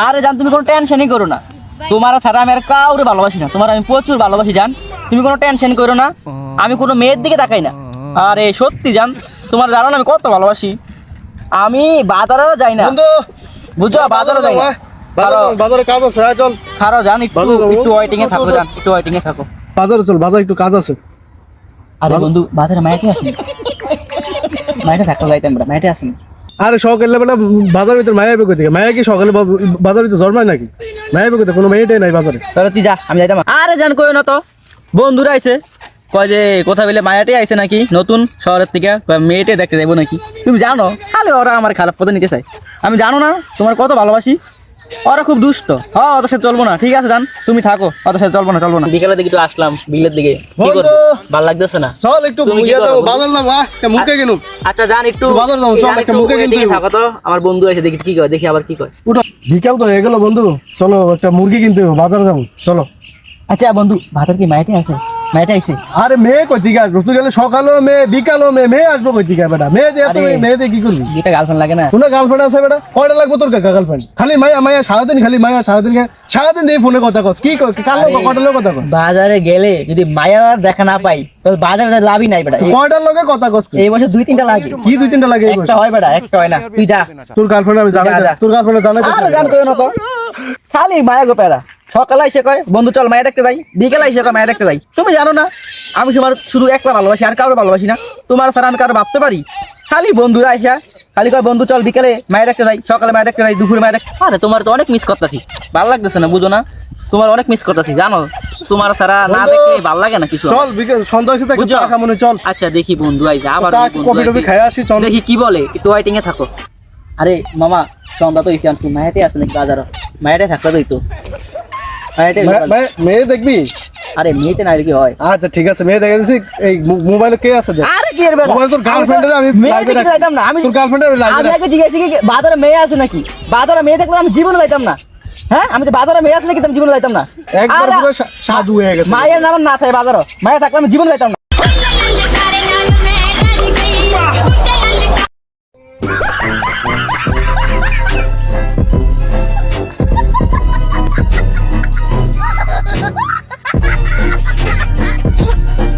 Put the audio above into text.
আরে জান তুমি কোনো টেনশনই করো না, তোমার ছাড়া আমি আর কাউরে ভালোবাসি না, তোমার আমি প্রচুর ভালোবাসি জান, তুমি কোনো টেনশন করো না, আমি কোনো মেয়ের দিকে তাকাই না। আরে সত্যি জান, তোমার জানো না আমি কত ভালোবাসি, আমি বাজারেও যাই না বুঝছো, বাজারে যাই না। বাজারে কাজ আছে, চল খারো জান, একটু ওয়েটিং এ থাকো জান, একটু ওয়েটিং এ থাকো। বাজারে চল, বাজারে একটু কাজ আছে। আরে বন্ধু বাজারে মাইকে আসেনি, মাইকে থাকতে যাইতাম আমরা, মাইকে আসেনি। আরে সকালে বেলা বাজার ভিতরে মায়া বের করতে, মায়া কি সকালে বাজার ভিতরে জন্মায় নাকি? মায়া বের করতে কোনো মেয়েটাই নাই বাজারে। তাহলে তুই যা, আমি যাইতাম। আরে জান কই না তো, বন্ধুরা আইছে, কয় যে কোথা বলে মায়াটাই আইছে নাকি নতুন শহরের থেকে, মেয়েটাই দেখতে যাবো নাকি। তুমি জানো খালি ওরা আমার খারাপ পথে নিতে চাই, আমি জানো না তোমার কত ভালোবাসি, ওরা খুব দুষ্ট। হ্যাঁ ওদের সাথে চলবো না, ঠিক আছে জান তুমি থাকো, ওদের সাথে চলবো না। বিকেলের দিকে তো আসলাম, বিলের দিকে কি করবো, ভালো লাগতেছে না। চল একটু বাজার যাবো, মুখে কিনুক। আচ্ছা জান একটু বাজার যাবো, চল একটা মুখে কিনতে থাকো তো, আমার বন্ধু আছে দেখি কি কয়, দেখি আবার কি কয়। উঠো, বিকাল তো হয়ে গেল বন্ধু, চলো একটা মুরগি কিনতে হবে, বাজারে যাবো চলো। আচ্ছা বন্ধু ভাতের কি মাইতে আছে, মাইতে আইছে? আরে মেয়ে কই থেকে আসবো, তুই গেলে সকালেও মেয়ে বিকালেও মেয়ে, মেয়ে আসবো কই থেকে বেটা? মেয়ে দিয়ে তুমি মেয়ে দিয়ে কি করবি? এটা গার্লফ্রেন্ড লাগে না? কোনো গার্লফ্রেন্ড আছে বেটা? কয়টা লাগবে তোর গার্লফ্রেন্ড? খালি মায়া মায়া সারাদিন, খালি মায়া সারাদিন দিয়ে ফোনে কথা কস, কি কার লোক কয়টা লোক কথা কস? বাজারে গেলে যদি মায়া দেখা না পাই তাহলে বাজারে লাভই নাই বেটা। কয়টার লোকে কথা কস? এই বছর 2-3টা লাগে। কি 2-3টা লাগে? একটা হয় বেটা, একটা হয় না। তুই যা, তোর গার্লফ্রেন্ড আমি জানাই, তোর গার্লফ্রেন্ড জানাই। আরে জান কই না তো, খালি মায়া গো পেরা। সকালে আইসে কয় বন্ধু চল মায়া দেখতে যাই, বিকেলে আইসে কয় মায়া দেখতে যাই। তুমি জানো না আমি তোমার শুধু একলা ভালোবাসি, আর কারো ভালোবাসি না। তোমার ছাড়া আমি কারো ভাবতে পারি? খালি বন্ধুরা আইসা খালি কয় বন্ধু চল বিকেলে মায়া দেখতে যাই, সকালে মায়া দেখতে যাই, দুপুরে মায়া দেখতে। আরে তোমার তো অনেক মিস করতেছি, ভালো লাগতেছে না বুঝো না, তোমার অনেক মিস করতেছি জানো, তোমার ছাড়া না দেখে ভালো লাগে না কিছু। চল বিকেল সন্ধ্যা হইছে একটু চা খামনে চল। আচ্ছা দেখি বন্ধু আইসা আবার কফি টফি খাই আসি চল, দেখি কি বলে, একটু ওয়েটিং এ থাকো। আরে মামা সন্ধ্যা তো ইসিয়ান, তুই মায়াতে আছে নাকি বাজারে? মায়াতে থাকলে তো তো মেয়ে দেখবি? আরে মেয়েতে না কি হয়? আচ্ছা ঠিক আছে, মেয়ে দেখে দিছি। এই মোবাইলে কে আছে দেখ? আরে কি এর বেটা, মোবাইল তোর গার্লফ্রেন্ডের আমি লাইভে রাখতাম না, আমি তোর গার্লফ্রেন্ডের লাইভে আমি আগে জিজ্ঞাসা কি বাজারে মেয়ে আছে নাকি? বাজারে মেয়ে দেখলে আমি জীবনে যাইতাম না। হ্যাঁ আমি তো বাজারে মেয়ে আছে নাকি আমি জীবনে যাইতাম না। একবার পুরো সাধু হয়ে গেছে। মায়ের নাম না থাকে বাজারে, মায়া থাকলে আমি জীবনে যাইতাম না।